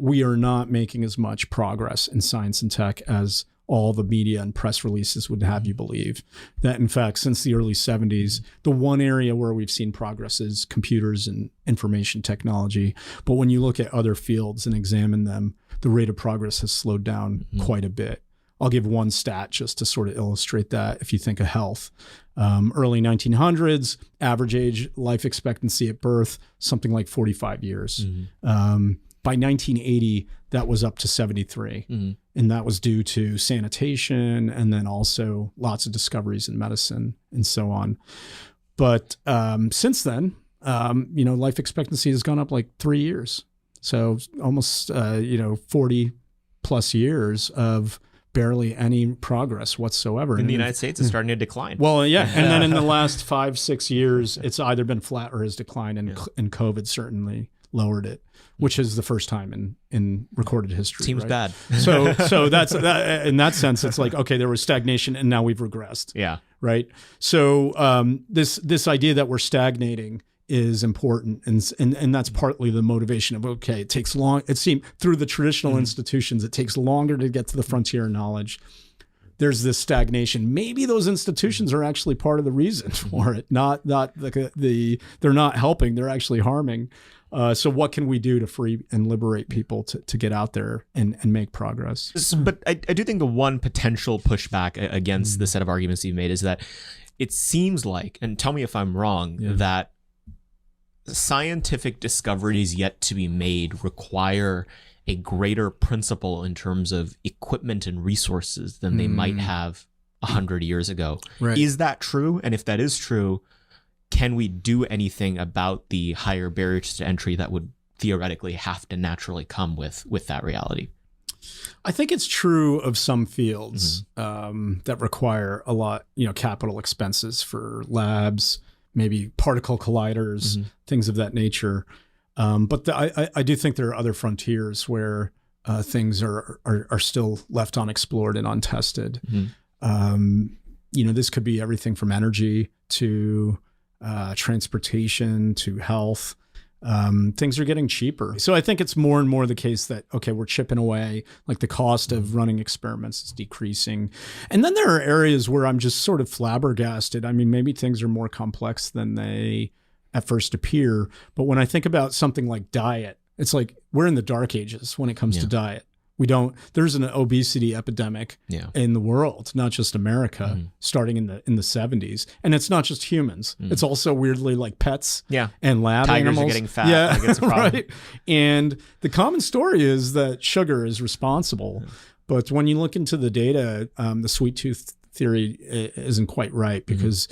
we are not making as much progress in science and tech as all the media and press releases would have you believe. That in fact, since the early 70s, the one area where we've seen progress is computers and information technology. But when you look at other fields and examine them, the rate of progress has slowed down quite a bit. I'll give one stat just to sort of illustrate that if you think of health. Early 1900s, average age, life expectancy at birth, something like 45 years. By 1980, that was up to 73. And that was due to sanitation and then also lots of discoveries in medicine and so on. But since then, life expectancy has gone up like 3 years. So almost, 40 plus years of barely any progress whatsoever. In the United States, it's starting to decline. Well, yeah. And then in the last 5-6 years, it's either been flat or has declined. And COVID certainly lowered it, which is the first time in recorded history. Seems bad. So that's that. In that sense, it's like, okay, there was stagnation and now we've regressed. Yeah. Right. So this idea that we're stagnating is important, and that's partly the motivation of, okay, it takes long. It seems through the traditional institutions, it takes longer to get to the frontier of knowledge. There's this stagnation. Maybe those institutions are actually part of the reason for it. Not they're not helping. They're actually harming. So what can we do to free and liberate people to get out there and make progress? But I do think the one potential pushback against the set of arguments you've made is that it seems like, and tell me if I'm wrong, that scientific discoveries yet to be made require a greater principle in terms of equipment and resources than they might have 100 years ago. Right. Is that true? And if that is true, can we do anything about the higher barriers to entry that would theoretically have to naturally come with that reality? I think it's true of some fields that require a lot, capital expenses for labs, maybe particle colliders, things of that nature. But I do think there are other frontiers where things are still left unexplored and untested. This could be everything from energy to transportation to health. Things are getting cheaper. So I think it's more and more the case that, okay, we're chipping away, like the cost of running experiments is decreasing. And then there are areas where I'm just sort of flabbergasted. I mean, maybe things are more complex than they at first appear. But when I think about something like diet, it's like we're in the dark ages when it comes to diet. There's an obesity epidemic in the world, not just America, starting in the 70s. And it's not just humans. It's also weirdly like pets and lab Tigers animals. Are getting fat. Yeah, like it's a problem. Right. And the common story is that sugar is responsible. But when you look into the data, the sweet tooth theory isn't quite right because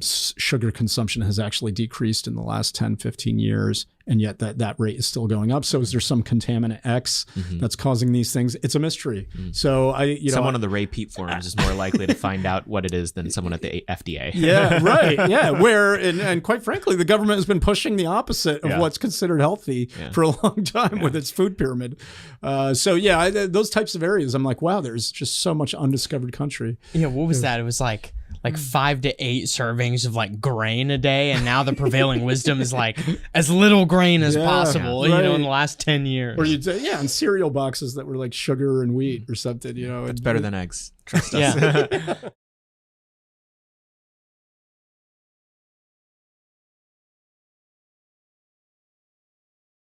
sugar consumption has actually decreased in the last 10, 15 years. And yet that rate is still going up. So is there some contaminant X that's causing these things? It's a mystery. So someone on the Ray Peat forums is more likely to find out what it is than someone at the FDA. Yeah, right. Yeah, where and quite frankly, the government has been pushing the opposite of what's considered healthy for a long time with its food pyramid. Those types of areas, I'm like, wow, there's just so much undiscovered country. Yeah, what was that? It was like 5 to 8 servings of like grain a day, and now the prevailing wisdom is like as little grain as possible, in the last 10 years. Or you'd say, and cereal boxes that were like sugar and wheat or something, It's better than eggs. Trust us.